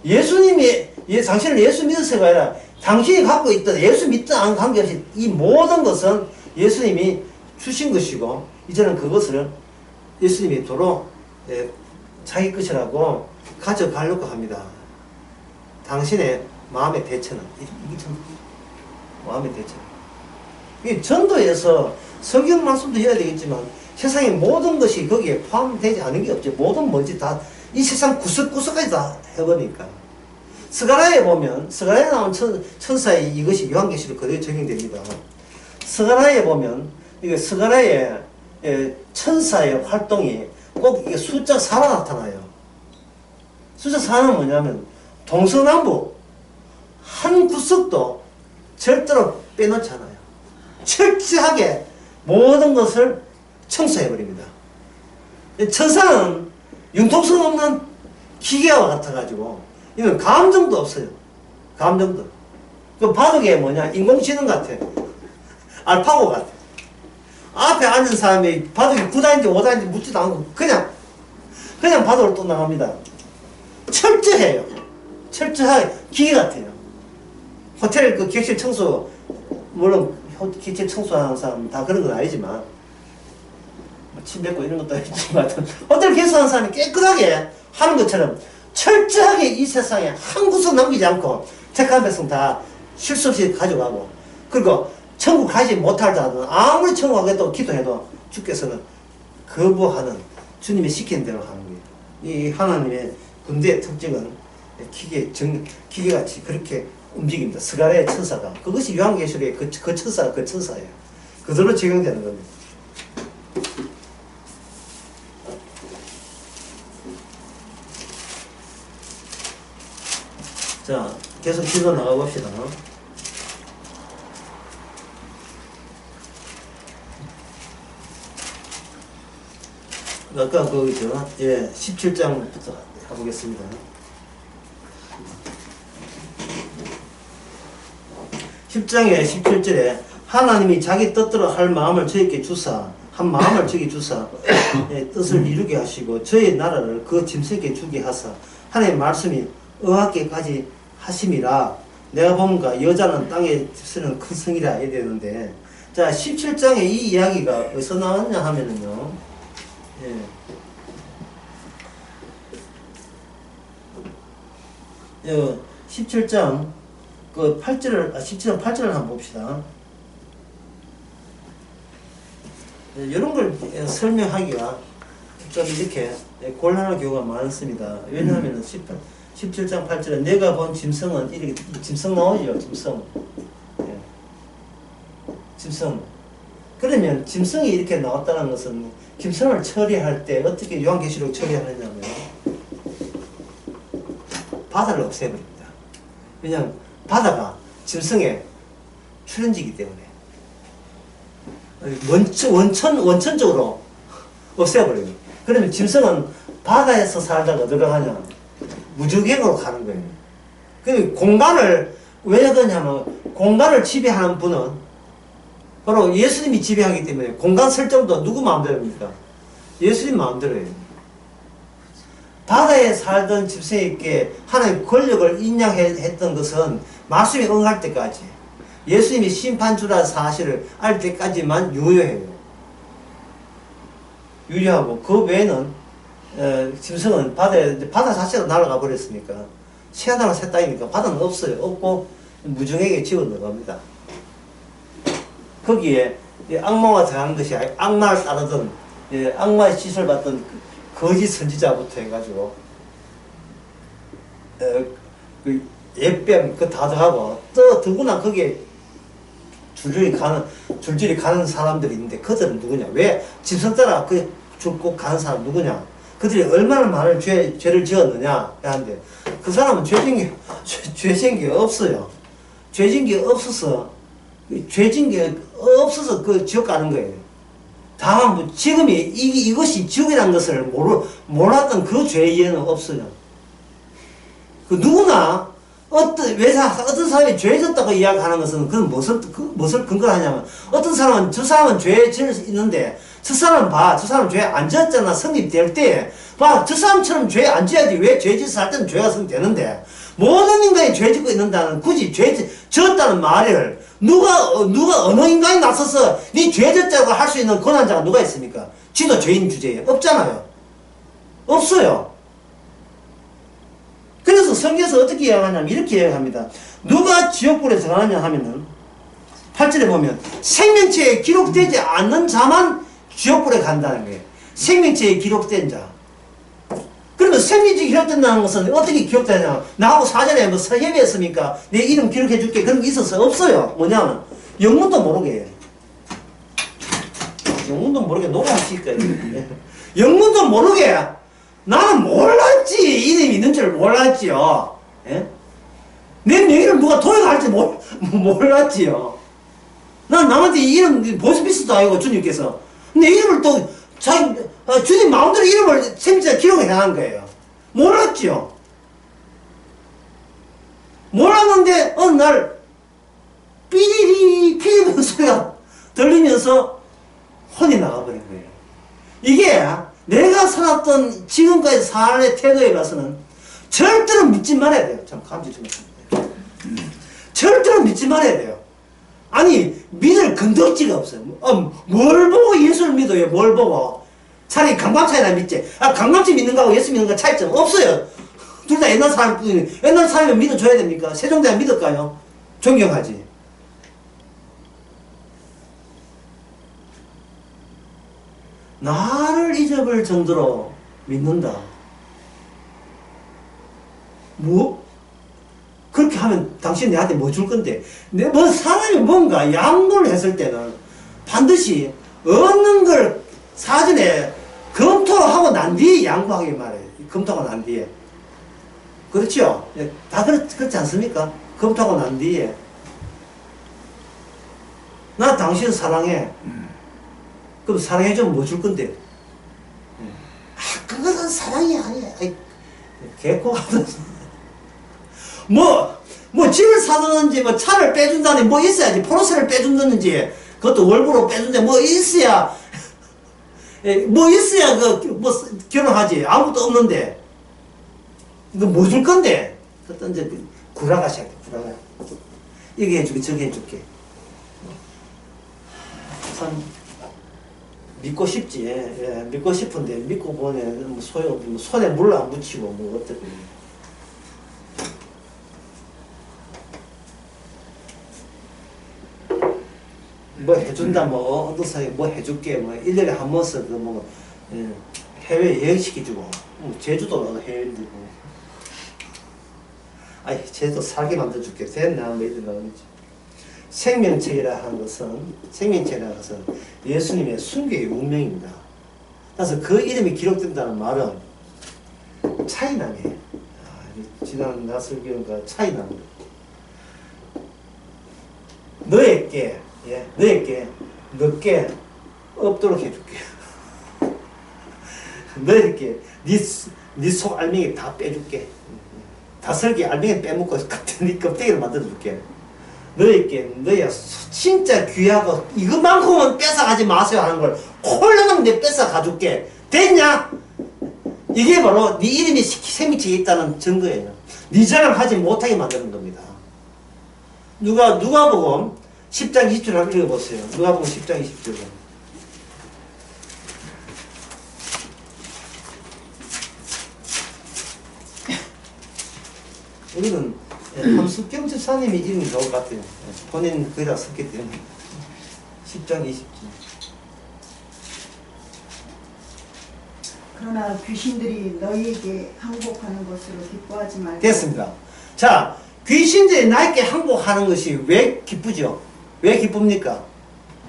예수님이, 당신을 예수 믿으세가 아니라 당신이 갖고 있던, 예수 믿든 안 관계없이 이 모든 것은 예수님이 주신 것이고, 이제는 그것을 예수님이 도로 자기 것이라고 가져가려고 합니다. 당신의 마음의 대처는, 이게 전도. 마음의 대처. 이 전도에서 성경 말씀도 해야 되겠지만, 세상의 모든 것이 거기에 포함되지 않은 게 없죠. 모든 먼지 다, 이 세상 구석구석까지 다 해버리니까. 스가랴에 보면, 스가랴에 나온 천사의 이것이 요한계시록 그대로 적용됩니다. 스가랴에 보면, 이게 스가랴의 천사의 활동이 꼭 이게 숫자 4로 나타나요. 숫자 4는 뭐냐면, 동서남북, 한 구석도 절대로 빼놓지 않아요. 철저하게 모든 것을 청소해버립니다. 천사는 융통성 없는 기계와 같아가지고, 이건 감정도 없어요. 감정도. 그 바둑에 뭐냐, 인공지능 같아. 알파고 같아. 앞에 앉은 사람이 바둑이 9단인지 5단인지 묻지도 않고, 그냥 바둑을 또 나갑니다. 철저해요. 철저하게 기계 같아요. 호텔 그 객실 청소, 물론 객실 청소하는 사람 다 그런 건 아니지만, 침 뱉고 이런 것도 있지만, 호텔 개수하는 사람이 깨끗하게 하는 것처럼 철저하게 이 세상에 한 구석 남기지 않고 택한 백성 다 실수 없이 가져가고, 그리고 천국 가지 못하더라도 아무리 천국 가겠다고 기도해도 주께서는 거부하는, 주님이 시키는 대로 하는 거예요. 이 하나님의 군대의 특징은 기계같이 그렇게 움직입니다. 스가랴의 천사가. 그것이 요한계시록의 그 천사예요. 그대로 적용되는 겁니다. 자, 계속 기도 나가봅시다. 아까 그죠? 예, 17장부터 해보겠습니다. 10장의 17절에 하나님이 자기 뜻대로 할 마음을 저에게 주사, 한 마음을 저에게 주사, 예, 뜻을 이루게 하시고 저의 나라를 그 짐승에게 주게 하사 하나님의 말씀이 의하게까지 하심이라. 내가 보니까 여자는 땅에 쓰는 큰 성이라 해야 되는데, 자 17장에 이 이야기가 어디서 나왔냐 하면은요, 예, 17장 그 8절을 17장 8절을 한번 봅시다. 네, 이런 걸 설명하기가 좀 이렇게 곤란한 경우가 많습니다. 왜냐하면 17장 8절에 내가 본 짐승은 이렇게 짐승 나오죠. 짐승. 네. 짐승. 그러면 짐승이 이렇게 나왔다는 것은 짐승을 처리할 때 어떻게 요한계시록 처리하느냐면 바다를 없애버립니다. 왜냐하면 바다가 짐승의 출현지이기 때문에 원천적으로 없애버려요. 그러면 짐승은 바다에서 살다가 어디로 가냐? 무적행으로 가는 거예요. 그 공간을 왜 그러냐면 공간을 지배하는 분은 바로 예수님이 지배하기 때문에 공간 설정도 누구 마음대로입니까? 예수님 마음대로예요. 바다에 살던 짐승에게 하나님의 권력을 인양했던 것은 말씀에 응할 때까지, 예수님이 심판주라 사실을 알 때까지만 유효해요. 유효하고 그 외에는 짐승은 바다 자체가 날아가 버렸으니까 새하늘과 새 땅이니까 바다는 없어요. 없고 무중에게 집어넣어갑니다. 거기에 악마와 정한 것이 악마를 따르던 악마의 짓을 받던 거짓 선지자부터 해가지고 그 예뱀 그 다 더하고 또 더구나 거기에 줄줄이 가는 사람들이 있는데 그들은 누구냐? 왜 짐승 따라 그 쭉 가는 사람 누구냐? 그들이 얼마나 많은 죄를 지었느냐 하는데 그 사람은 죄진 게 없어요. 죄진 게 없어서 그 지옥 가는 거예요. 다만 뭐 지금이 이것이 지옥이라는 것을 몰랐던 그 죄에는 없어요. 그 누구나 어떤 사람이 죄 졌다고 이야기하는 것은 그건 무엇을 근거로 하냐면 어떤 사람은 저 사람은 죄 지을 수 있는데 저 사람 저 사람 죄 안 지었잖아. 성립될 때 저 사람처럼 죄 안 지어야지. 왜 죄 짓을 할 때는 죄가 성립되는데 모든 인간이 죄 짓고 있는다는 굳이 죄 지었다는 말을 누가 어느 인간이 나서서 네 죄 졌다고 할 수 있는 권한자가 누가 있습니까? 지도 죄인 주제에 없잖아요. 없어요. 그래서 성경에서 어떻게 이야기하냐면 이렇게 이야기합니다. 누가 지옥불에 들어가느냐 하면은 8절에 보면 생명체에 기록되지 않는 자만 지옥불에 간다는 거예요. 생명체에 기록된 자. 그러면 생명체에 기록된다는 것은 어떻게 기록되냐? 나하고 사전에 뭐 협의했습니까? 내 이름 기록해 줄게. 그런 게 있어서 없어요. 뭐냐면 영문도 모르게. 영문도 모르게 녹음하실 거예요. 영문도 모르게. 나는 몰랐지. 이름이 있는 줄 몰랐지요. 예? 내 명의를 누가 도용할지 몰랐지요. 난 남한테 이름 보스피스도 아니고 주님께서 내 이름을 또 주님 마음대로 이름을 생자 기록해 나간 거예요. 몰랐지요. 몰랐는데 어느 날 삐리리 소리가 들리면서 혼이 나가버린 거예요. 이게 내가 살았던 지금까지 삶의 태도에 봐서는 절대로 믿지 말아야 돼요. 참 감지 좀 했습니다. 절대로 믿지 말아야 돼요. 아니 믿을 근덕지가 없어요. 뭘 보고 예수를 믿어요? 뭘 보고? 차라리 강박차이나 믿지. 강박지 믿는 거하고 예수 믿는 거 차이점 없어요. 둘 다 옛날 사람뿐이니 옛날 사람이면 믿어줘야 됩니까? 세종대왕 믿을까요? 존경하지. 나를 잊어버릴 정도로 믿는다. 뭐? 그렇게 하면 당신 내한테 뭐 줄 건데? 뭐 사람이 뭔가 양보를 했을 때는 반드시 얻는 걸 사전에 검토하고 난 뒤에 양보하기 말해요. 검토하고 난 뒤에. 그렇죠? 다 그렇지 않습니까? 검토하고 난 뒤에. 나 당신 사랑해. 그럼 사랑해주면 뭐 줄 건데? 사랑이 아니야. 개코가 뭐 집을 사주는지 뭐 차를 빼준다니 뭐 있어야지. 포르쉐를 빼준다는지 그것도 월부로 빼준다 뭐 있어야 뭐 있어야 뭐 결혼하지. 아무것도 없는데 이거 뭐 줄 건데. 그때 이제 구라가 시작돼. 구라가 이게 해줄게 저게 해줄게. 참 믿고 싶지. 예, 믿고 싶은데 믿고 보면 뭐 소용없고 뭐 손에 물 안 묻히고 뭐 어떻게 뭐 해준다 뭐 어디서 뭐 해줄게 뭐 1년에 한 번씩 그뭐 해외 여행 시켜주고 제주도 해외도 아이 제주도 살게 만들어줄게 됐나 뭐 이런 거 생명책이라 하는 것은 예수님의 순교의 운명입니다. 그래서 그 이름이 기록된다는 말은 차이남이에요. 지난 나설교가 차이남. 너에게 늦게 없도록 해줄게. 너에게 네 속 알맹이 다 빼줄게. 다슬기 알맹이 빼먹고 네 껍데기를 만들어줄게. 너야 진짜 귀하고 이것만큼은 뺏어가지 마세요 하는 걸 홀라면 내 뺏어가줄게. 됐냐? 이게 바로 네 이름이 생명책에 있다는 증거예요. 네 자랑하지 못하게 만드는 겁니다. 누가복음 10장 20절 한번 읽어보세요. 누가복음 10장 20절. 우리는 함수경 집사님이 이름이 좋을 것 같아요. 본인 거기다 썼기 때문에. 10장 20절. 그러나 귀신들이 너희에게 항복하는 것으로 기뻐하지 말고. 됐습니다. 자, 귀신들이 나에게 항복하는 것이 왜 기쁘죠? 왜 기쁩니까?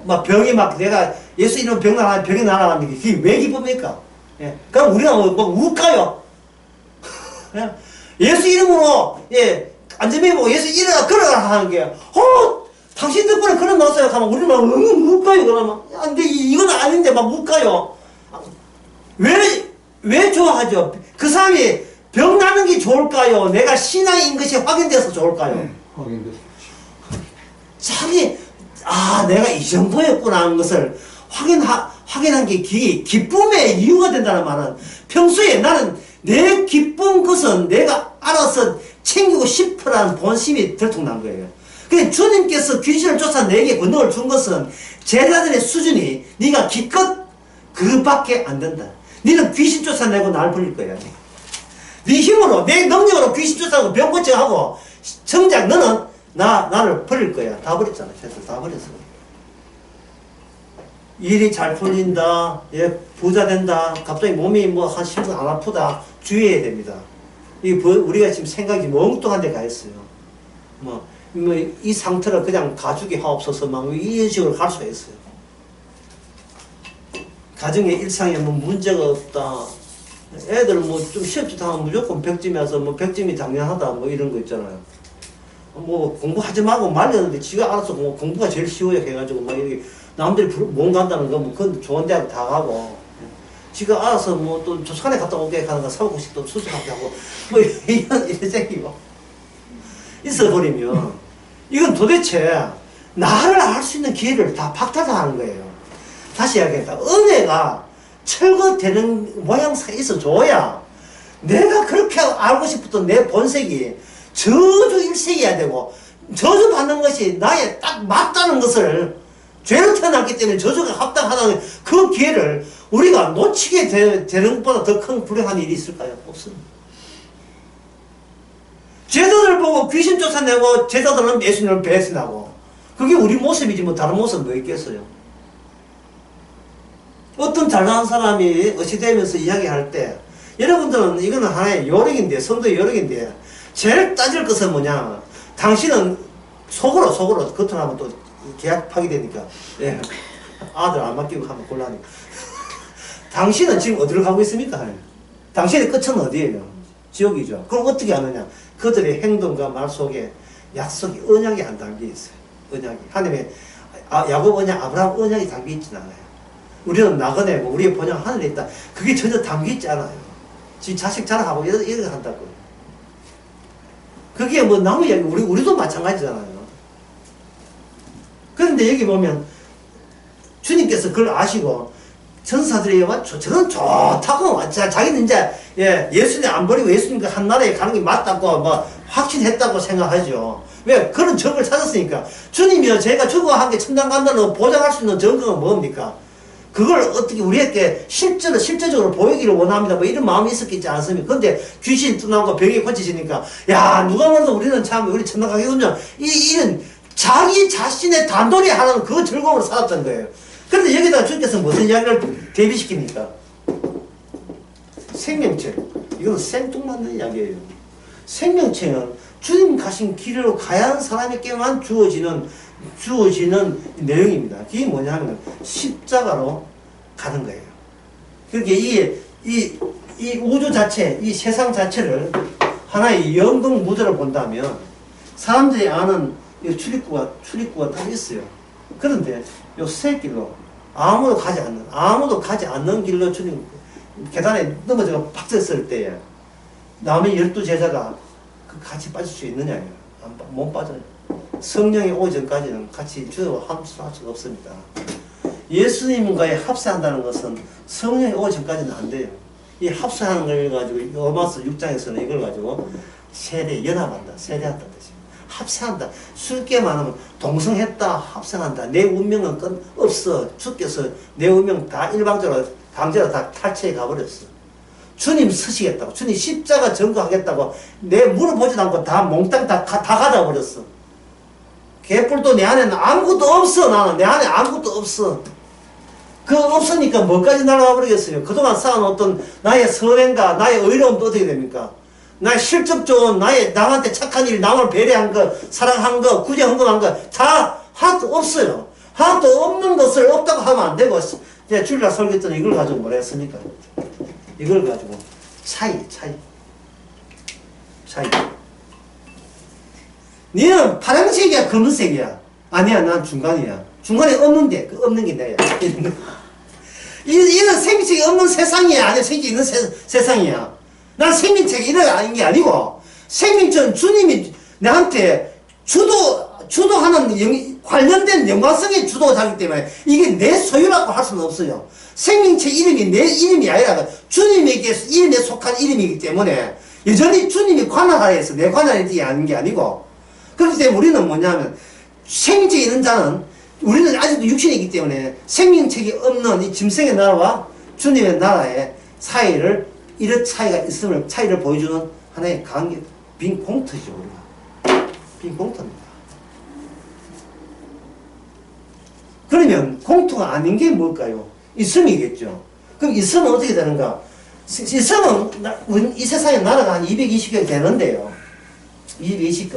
막 병이 막 내가 예수 이름 병 나가면 병이 날아가는 게 그게 왜 기쁩니까? 예. 그럼 우리가 뭐 울까요? 예수 이름으로 안전뱅이 보고 예수 일어나 걸어라 하는 게 당신 덕분에 그런 나왔어요 하면 우리는 막 울까요? 그러면 근데 이건 아닌데 막 울까요? 왜 좋아하죠? 그 사람이 병 나는 게 좋을까요? 내가 신앙인 것이 확인돼서 좋을까요? 확인돼서 자기 내가 이 정도였구나 하는 것을 확인한 게 기쁨의 이유가 된다는 말은 평소에 나는 내 기쁜 것은 내가 알아서 챙기고 싶으라는 본심이 들통난 거예요. 근데 주님께서 귀신을 쫓아 내게 권능을 준 것은 제자들의 수준이 네가 기껏 그밖에 안 된다. 너는 귀신 쫓아내고 날 버릴 거야. 네 힘으로 내 능력으로 귀신 쫓아내고 병 고쳐하고 정작 너는 나를 버릴 거야. 다 버렸잖아. 다 버렸어. 일이 잘 풀린다. 부자 된다. 갑자기 몸이 뭐 한 10분 안 아프다. 주의해야 됩니다. 우리가 지금 생각이 멍뚱한 데 가 있어요. 이 상태를 그냥 가죽이 하옵소서 막 이런 식으로 갈 수가 있어요. 가정의 일상에 뭐 문제가 없다. 애들 뭐 좀 시험지 당하면 무조건 백짐이어서 뭐 백짐이 당연하다 뭐 이런 거 있잖아요. 뭐 공부하지 말고 말렸는데 지가 알아서 공부가 제일 쉬워요 해가지고 막 이렇게 남들이 못 간다는 거 뭐 그건 좋은 대학 다 가고 지가 알아서 뭐 또 조선에 갔다 오게 하는 거 사고식 또 수습하게 하고 뭐 이런 생기고 있어버리면 이건 도대체 나를 알 수 있는 기회를 다 박탈하는 거예요. 다시 이야기합니다. 은혜가 철거되는 모양새가 있어줘야 내가 그렇게 알고 싶었던 내 본색이 저주일색이어야 되고 저주받는 것이 나에 딱 맞다는 것을 죄로 태어났기 때문에 저주가 합당하다는 그 기회를 우리가 놓치게 되는 것보다 더 큰 불행한 일이 있을까요? 없습니다. 제자들 보고 귀신 쫓아내고 제자들은 예수님을 배신하고 그게 우리 모습이지 뭐 다른 모습은 뭐 있겠어요? 어떤 잘나간 사람이 어찌되면서 이야기할 때 여러분들은 이거는 하나의 요령인데 성도의 요령인데 제일 따질 것은 뭐냐 당신은 속으로 겉으로 하면 또 계약 파기되니까 아들 안 맡기고 하면 곤란하니까 당신은 지금 어디로 가고 있습니까? 당신의 끝은 어디예요? 지옥이죠. 그럼 어떻게 하느냐 그들의 행동과 말 속에 약속이 언약이 안 담겨 있어요. 언약이 하나님의 야곱 언약 아브라함 언약이 담겨 있진 않아요. 우리는 나그네고 우리의 본향 하늘에 있다. 그게 전혀 담겨 있지 않아요. 지 자식 자랑하고 이렇게 한다고. 그게 뭐 남의 이야기, 우리도 마찬가지잖아요. 그런데 여기 보면 주님께서 그걸 아시고 전사들에게 왔죠. 저는 좋다고. 자기는 이제 예수님 안 버리고 예수님 그 한나라에 가는 게 맞다고 뭐 확신했다고 생각하죠. 왜? 그런 적을 찾았으니까. 주님이요, 제가 죽어한 게 천당 간다는 보장할 수 있는 증거가 뭡니까? 그걸 어떻게 우리에게 실제적으로 보이기를 원합니다. 뭐 이런 마음이 있었겠지 않습니까? 근데 귀신 떠나고 병이 고치시니까, 야, 누가 봐도 우리는 참, 우리 천당 가겠군요. 이런 자기 자신의 단돌이 하는 그 즐거움을 살았던 거예요. 그런데 여기다가 주님께서 무슨 이야기를 대비시킵니까? 생명체. 이건 생뚱맞는 이야기예요. 생명체는 주님 가신 길로 가야 하는 사람에게만 주어지는 내용입니다. 그게 뭐냐 하면 십자가로 가는 거예요. 그러니까 이 우주 자체, 이 세상 자체를 하나의 연극 무대로 본다면 사람들이 아는 출입구가 딱 있어요. 그런데 요 새 길로 아무도 가지 않는 길로 주님 계단에 넘어져서 박혔을 때에 남의 12제자가 같이 빠질 수 있느냐요. 못 빠져요. 성령이 오기 전까지는 같이 주와 합수할 수가 없습니다. 예수님과의 합세한다는 것은 성령이 오기 전까지는 안 돼요. 이 합세하는 걸 가지고 로마서 6장에서는 이걸 가지고 연합한다, 세대한다 뜻이에요. 합세한다. 쉽게 말하면 동성했다, 합성한다. 내 운명은 없어. 주께서 내 운명 다 일방적으로 강제로 다 탈취해 가버렸어. 주님 서시겠다고, 주님 십자가 전거하겠다고 내 물어보지도 않고 다 몽땅 다 가져버렸어. 개뿔도 내 안에는 아무것도 없어. 나는 내 안에 아무것도 없어. 그 없으니까 뭐까지 날아가 버리겠어요. 그동안 쌓아놓던 나의 선행과 나의 의로움도 어떻게 됩니까? 나의 실적 좋은 남한테 착한 일, 남을 배려한 거, 사랑한 거, 구제 헌금한 거 다 하나도 없어요. 하나도 없는 것을 없다고 하면 안 되고, 제가 주일날 설교했더니 이걸 가지고 뭐라 했습니까? 이걸 가지고 차이. 니는 파란색이야, 검은색이야? 아니야, 난 중간이야. 중간에 없는데, 그 없는 게 나야. 이런 생명책이 없는 세상이야, 아니야, 생기 있는 세상이야. 난 생명책이 이런 게 아니고, 생명책은 주님이 나한테 주도하는 관련된 연관성의 주도자이기 때문에 이게 내 소유라고 할 수는 없어요. 생명책 이름이 내 이름이 아니라 주님에게 이름에 속한 이름이기 때문에 여전히 주님이 관할하에 있어. 내 관할이 아닌 게 아니고. 그렇기 때문에 우리는 뭐냐면 생명책이 있는 자는 우리는 아직도 육신이기 때문에 생명책이 없는 이 짐승의 나라와 주님의 나라의 사이를 이런 차이를 보여주는 하나의 관계, 빈 공터죠, 우리가. 빈 공터입니다. 그러면 공터가 아닌 게 뭘까요? 있음이겠죠. 그럼 있음은 어떻게 되는가? 있음은 이 세상에 나라가 한 220개 되는데요. 220개.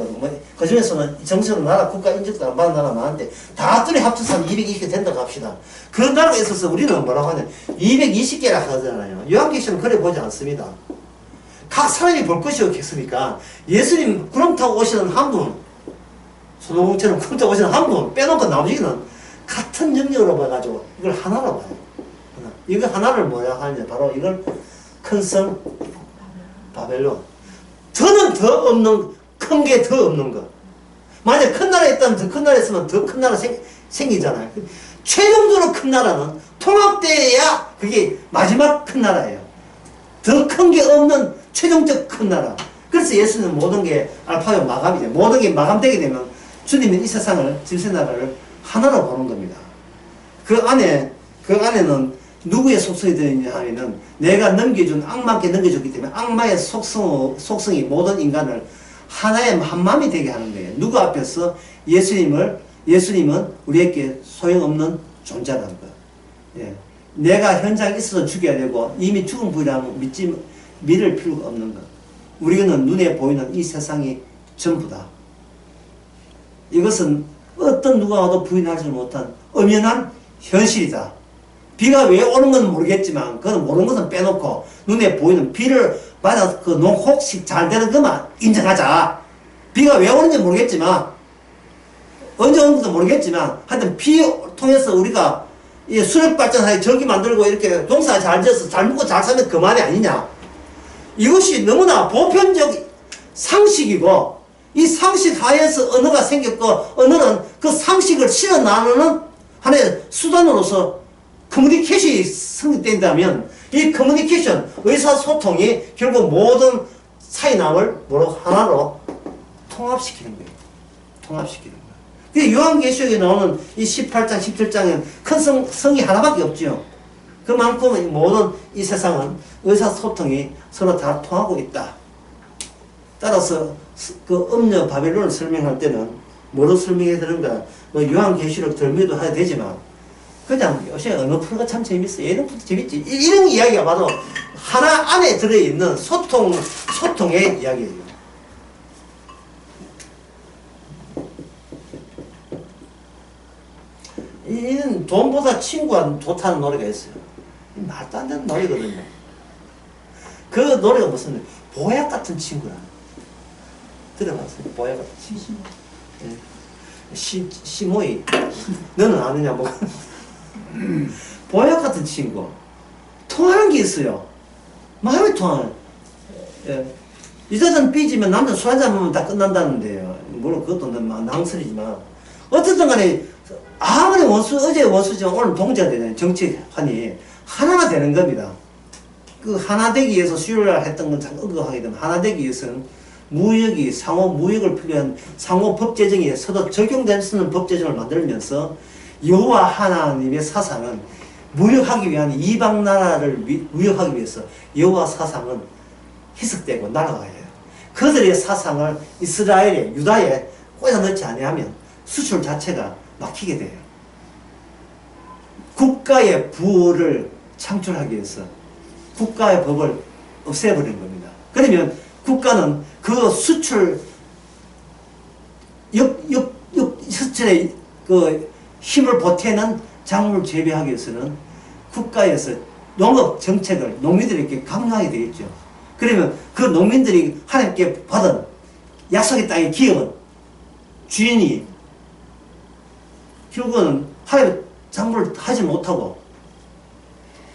그 중에서는 정식으로 나라, 국가 인적도 안 받는 나라 많은데 다 합들이 합쳐서 한 220개 된다고 합시다. 그 나라가 있어서 우리는 뭐라고 하냐? 220개라 하잖아요. 요한계시는 그래 보지 않습니다. 각 사람이 볼 것이 없겠습니까? 예수님 구름 타고 오시는 한 분, 소동처럼 구름 타고 오시는 한 분 빼놓고 나머지는 같은 영역으로 봐가지고 이걸 하나로 봐요. 이거 하나를 뭐야 하냐? 바로 이걸 큰 성 바벨론. 더는 더 없는, 큰 게 더 없는 거. 만약 큰 나라에 있다면 더 큰 나라에 있으면 더 큰 나라 생기잖아요. 최종적으로 큰 나라는 통합돼야 그게 마지막 큰 나라예요. 더 큰 게 없는 최종적 큰 나라. 그래서 예수는 모든 게 알파요 마감이죠. 모든 게 마감되게 되면 주님은 이 세상을, 질세나라를 하나로 보는 겁니다. 그 안에는 누구의 속성이 들어있냐 하면은 내가 악마께 넘겨줬기 때문에 악마의 속성이 모든 인간을 하나의 한 마음이 되게 하는 거예요. 누구 앞에서 예수님은 우리에게 소용없는 존재라는 거예요. 예. 내가 현장에 있어서 죽여야 되고 이미 죽은 분이라면 믿을 필요가 없는 것. 우리는 눈에 보이는 이 세상이 전부다. 이것은 어떤 누가 와도 부인하지 못한 엄연한 현실이다. 비가 왜 오는 건 모르겠지만 그건 모르는 것은 빼놓고 눈에 보이는 비를 맞아서 그 혹시 잘 되는 것만 인정하자. 비가 왜 오는지 모르겠지만 언제 오는지도 모르겠지만 하여튼 비 통해서 우리가 수력 발전하여 전기 만들고 이렇게 농사 잘 지어서 잘 먹고 잘 살면 그만이 아니냐. 이것이 너무나 보편적 상식이고 이 상식 하에서 언어가 생겼고 언어는 그 상식을 실어 나누는 하나의 수단으로서 커뮤니케이션이 성립된다면 이 커뮤니케이션, 의사소통이 결국 모든 사이남을 하나로 통합시키는 거예요. 통합시키는 거예요. 그 요한계시록에 나오는 이 18장, 17장에는 큰 성이 하나밖에 없죠. 그만큼 모든 이 세상은 의사소통이 서로 다 통하고 있다. 따라서 그 음녀 바벨론을 설명할 때는 뭐로 설명해야 되는가? 뭐 요한계시록 들미도 해야 되지만 그냥 요새 언어 프로가 참 재밌어. 이런 프로 재밌지. 이런 이야기가 바로 하나 안에 들어있는 소통의 이야기예요. 이는 돈보다 친구가 좋다는 노래가 있어요. 말도 안 되는 노래거든요. 그 노래가 무슨 보약 같은 친구라는. 들어봤어요? 보약 같은 친구. 시모이. 너는 아느냐 뭐. 보약 같은 친구. 통하는 게 있어요. 마음이 통하는. 여자는 삐지면 남자 술 한잔 먹으면 다 끝난다는데요. 물론 그것도 낭설이지만 어쨌든 간에 아무리 어제 원수지만 오늘 동지가 되잖아요. 정치하니 하나가 되는 겁니다. 그 하나 되기 위해서 수요일날 했던 건 참 억울하게 되면 하나 되기 위해서는 무역이 상호 무역을 필요한 상호 법제정에 서로 적용될 수 있는 법제정을 만들면서 여호와 하나님의 사상은 무역하기 위한 이방 나라를 무역하기 위해서 여호와 사상은 희석되고 날아가야 해요. 그들의 사상을 이스라엘에 유다에 꽂아 넣지 아니하면 수출 자체가 막히게 돼요. 국가의 부를 창출하기 위해서 국가의 법을 없애버리는 겁니다. 그러면 국가는 그 수출 수출의 그 힘을 보태는 작물을 재배하기 위해서는 국가에서 농업 정책을 농민들에게 강요하게 되겠죠. 그러면 그 농민들이 하나님께 받은 약속의 땅의 기업은 주인이 결국은 하나님의 작물을 하지 못하고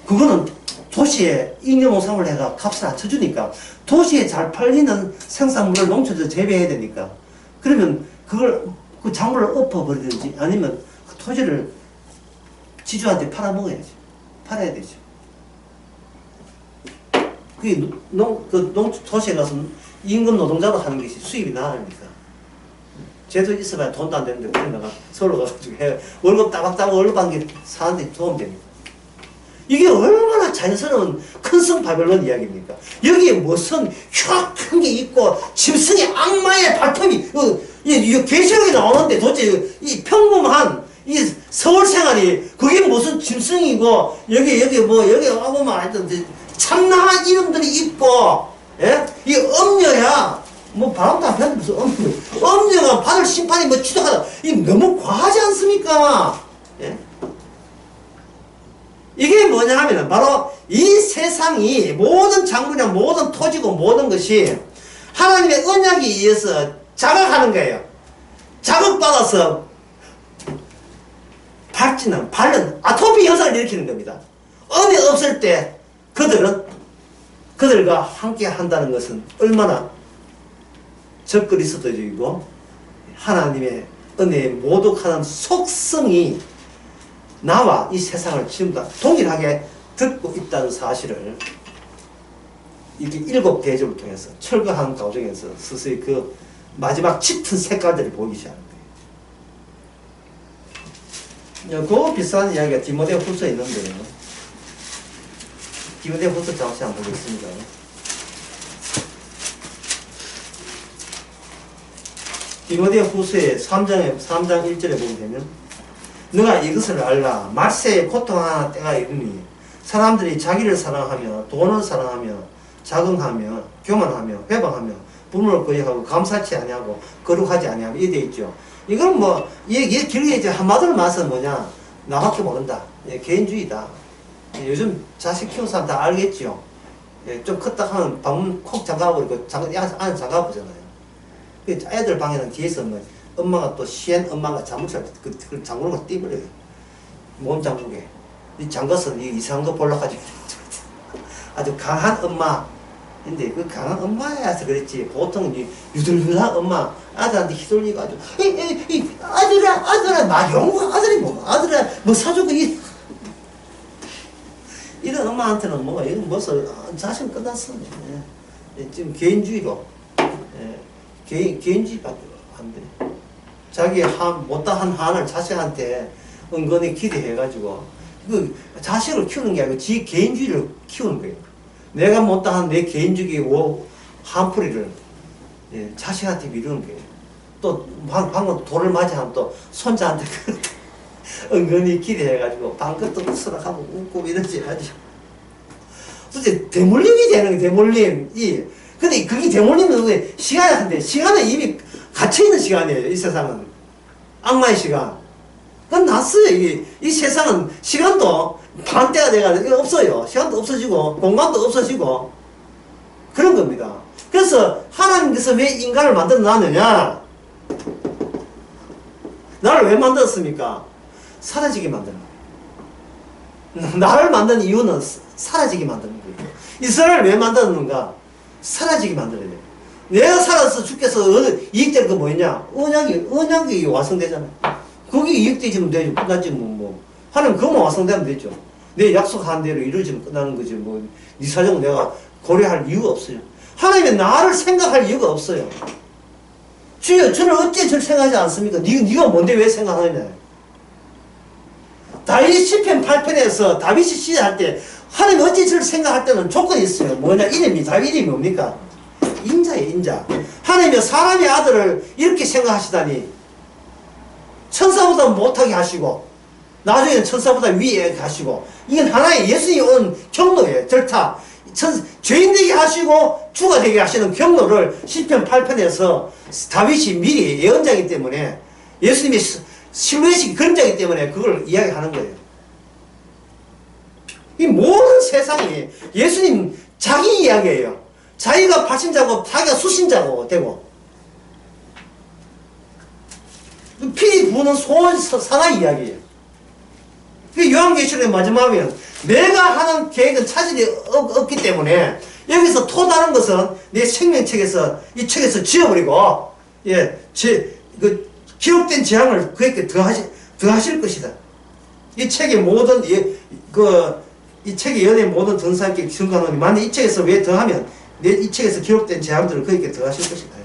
그거는 도시에 잉여농산물을 해가 값을 안 쳐주니까 도시에 잘 팔리는 생산물을 농촌에서 재배해야 되니까 그러면 그걸 그 작물을 엎어버리든지 아니면 그 토지를 지주한테 팔아먹어야지. 팔아야 되죠. 그게 도시에 가서 임금 노동자로 하는 것이 수입이 나으니까. 제도 있어봐야 돈도 안 되는데 그냥 나가 서울로 가가지고 해. 월급 따박따박 월급 한 게 사는데 도움 됩니다. 이게 얼마나 자연스러운 큰성 바벨론 이야기입니까? 여기에 무슨 흉악한 게 있고 짐승의 악마의 발톱이 이 계시록에 나오는데 도대체 이 평범한 이 서울 생활이 그게 무슨 짐승이고 여기 보면 하여튼 참나한 이름들이 있고 예? 이 엄녀야 뭐 바람도 안 피하는데 무슨 엄녀가 받을 심판이 뭐 취득하다 이 너무 과하지 않습니까? 예? 이게 뭐냐 하면은 바로 이 세상이 모든 작물이나 모든 토지고 모든 것이 하나님의 언약에 의해서 자각하는 거예요. 자극받아서 닳는 아토피 현상을 일으키는 겁니다. 은혜 없을 때 그들과 함께 한다는 것은 얼마나 적그리스도적이고 하나님의 은혜에 모독하는 속성이 나와 이 세상을 전부 다 동일하게 듣고 있다는 사실을 이렇게 7 대접을 통해서 철거하는 과정에서 서서히 그 마지막 짙은 색깔들이 보이기 시작합니다. 그 비슷한 이야기가 디모데 후서에 있는데요. 디모데 후서 잠시 한번 보겠습니다. 디모데 후서의 3장 1절에 보게 되면 너가 이것을 알라. 말세에 고통하는 때가 이르니 사람들이 자기를 사랑하며 돈을 사랑하며 자긍하며 교만하며 회방하며 분을 거역하고 감사치 아니하고 거룩하지 아니하며 이래 있죠. 이건 뭐 이게 길게 이제 한마디로 말해서 뭐냐 나밖에 모른다. 예, 개인주의다. 예, 요즘 자식 키우는 사람 다 알겠죠. 예, 좀 컸다 하면 방문 콕 잠가버리고 안에 잠가보잖아요. 애들 방에는 뒤에서 뭐 엄마가 또 시엔 엄마가 잠을 그 잠그는 띄버려요. 몸 잠그게. 이 잠가서 이상한 거 보려고 하지. 아주 강한 엄마, 근데 그 강한 엄마야서 그랬지. 보통 유들유들한 엄마 아들한테 휘둘리가지고 아들아 막 영웅 아들이 뭐 아들아 뭐 사주고 이런 엄마한테는 뭐 이건 무슨 자신 끝났어. 지금 개인주의로 개인주의밖에 안 돼. 자기 못다한 한을 자식한테 은근히 기대해가지고 그 자식을 키우는 게 아니고 지 개인주의를 키우는 거예요. 내가 못다한 내 개인주의 한풀이를 자식한테 미루는 거예요. 또 방금 돌을 맞이하면 또 손자한테 은근히 기대해가지고 방긋도 웃으라고 웃고 이러지 아주. 도대체 대물림이 되는 거예요. 대물림이. 근데 그게 대물림은 왜 시간이 한데 시간은 이미 갇혀있는 시간이에요. 이 세상은 악마의 시간. 그건 났어요. 이 세상은 시간도 반대가 돼가지고 없어요. 시간도 없어지고 공간도 없어지고 그런 겁니다. 그래서 하나님께서 왜 인간을 만들어 놨느냐? 나를 왜 만들었습니까? 사라지게 만드는 거예요. 나를 만든 이유는 사라지게 만드는 거예요. 이스라엘을 왜 만들었는가? 사라지게 만들어야 돼요. 내가 살아서 주께서 이익될 거 뭐였냐? 언약이 완성되잖아요. 그게 이익되지면 되죠. 끝나지 뭐. 하나님 그것만 완성되면 되죠. 내 약속한 대로 이루어지면 끝나는 거지. 뭐 네 사정은 내가 고려할 이유가 없어요. 하나님이 나를 생각할 이유가 없어요. 주여, 저는 어째 저를 생각하지 않습니까? 네가 뭔데 왜 생각하느냐? 다윗 시편 8편에서 다윗이 시대할 때 하나님 어째 저를 생각할 때는 조건이 있어요. 뭐냐? 다윗 이름이 뭡니까? 인자예요, 인자. 하나님이 사람의 아들을 이렇게 생각하시다니 천사보다 못하게 하시고 나중에는 천사보다 위에 하시고 이건 하나의 예수님이 온 경로예요. 절타. 죄인 되게 하시고 주가 되게 하시는 경로를 시편 8편에서 다윗이 미리 예언자이기 때문에 예수님이 실루엣이 그림자이기 때문에 그걸 이야기하는 거예요. 이 모든 세상이 예수님 자기 이야기예요. 자기가 발신자고 자기가 수신자고 되고 피 부는 소원 사나이 이야기예요. 그 요한계시록의 마지막에 내가 하는 계획은 차질이 없기 때문에 여기서 토다는 것은 내 생명책에서 이 책에서 지워버리고 그 기록된 재앙을 그에게 더하실 것이다. 이 책의 모든 이 책의 연의 모든 전사에게 증거하노니 만약 이 책에서 왜 더하면 이 책에서 기록된 재앙들을 그에게 더하실 것이다.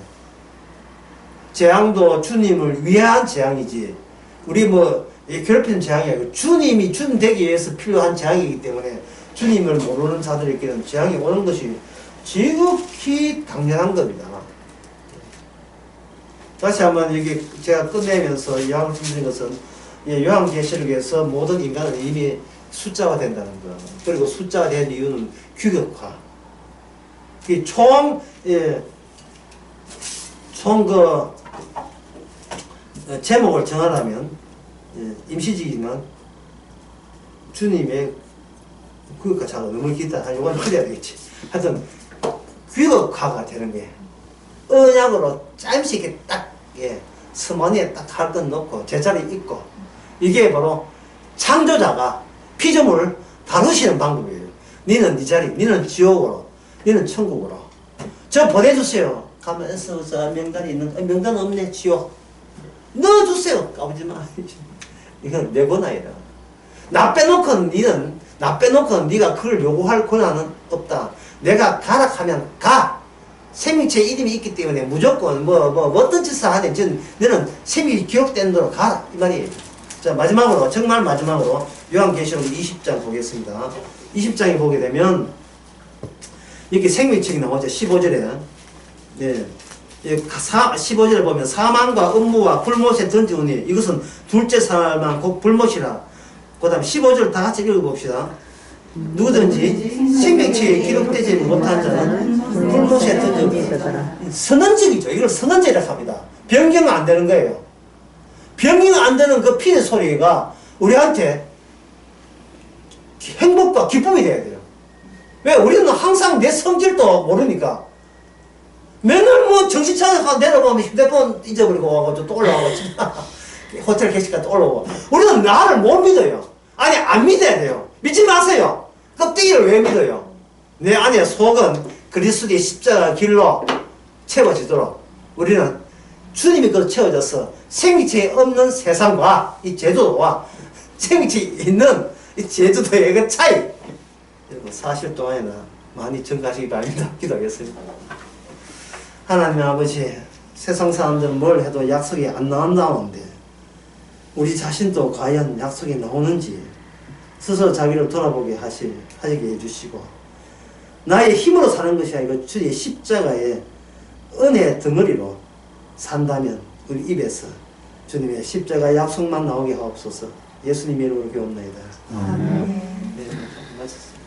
재앙도 주님을 위한 재앙이지 우리 괴롭히는 재앙이 아니고 주님이 주님 되기 위해서 필요한 재앙이기 때문에 주님을 모르는 자들에게는 재앙이 오는 것이 지극히 당연한 겁니다. 다시 한번 여기 제가 끝내면서 이야기를 드린 것은 요한계시록에서 모든 인간은 이미 숫자가 된다는 것. 그리고 숫자가 된 이유는 규격화. 제목을 정하라면 임시직이지만 주님의 규격화 잘 너무 길다. 한 요건 풀어야 되겠지. 하여튼 규격화가 되는 게 언약으로 짧게 이렇게 딱 서머니에 딱 할 건 넣고 제자리에 있고 이게 바로 창조자가 피조물을 다루시는 방법이에요. 니는 네 자리, 니는 지옥으로, 니는 천국으로. 저 보내주세요. 가면서 저 명단이 있는 명단 없네. 지옥 넣어주세요. 까부지 마. 이건 내 권한이다. 나 빼놓고는 네가 그걸 요구할 권한은 없다. 내가 가라 하면 가. 생명체 이름이 있기 때문에 무조건 어떤 짓을 하든 너는 생명이 기록된 대로 가라 이 말이에요. 자, 마지막으로 정말 마지막으로 요한계시록 20장 보겠습니다. 20장에 보게 되면 이렇게 생명책이 나오죠. 15절에 15절에 보면 사망과 음부와 불못에 던지오니 이것은 둘째 사망 곧 불못이라. 그 다음 15절 다 같이 읽어봅시다. 누구든지 생명체에 기록되지 못한 자는 불못에 던져버리라. 선언적이죠. 이걸 선언제라고 합니다. 변경 안 되는 거예요. 변경 안 되는 그 피의 소리가 우리한테 행복과 기쁨이 돼야 돼요. 왜? 우리는 항상 내 성질도 모르니까 맨날 정신 차려서 내려보면 휴대폰 잊어버리고 와가지고 또 올라오고 호텔 게시가 또 올라오고 우리는 나를 못 믿어요. 안 믿어야 돼요. 믿지 마세요. 껍데기를 왜 믿어요? 내 안에 속은 그리스도의 십자가 길로 채워지도록 우리는 주님이 그 채워져서 생명체 없는 세상과 이 제주도와 생명체 있는 이 제주도의 그 차이, 여러분 40일 동안에는 많이 증가하시기 바랍니다. 기도하겠습니다. 하나님 아버지, 세상 사람들은 뭘 해도 약속이 안 나온다는데 우리 자신도 과연 약속이 나오는지 스스로 자기를 돌아보게 하시게 해주시고, 나의 힘으로 사는 것이 아니고 주의 십자가의 은혜 덩어리로 산다면 우리 입에서 주님의 십자가 약속만 나오게 하옵소서. 예수님 이름으로 기도합니다. 아멘. 네, 맞았습니다.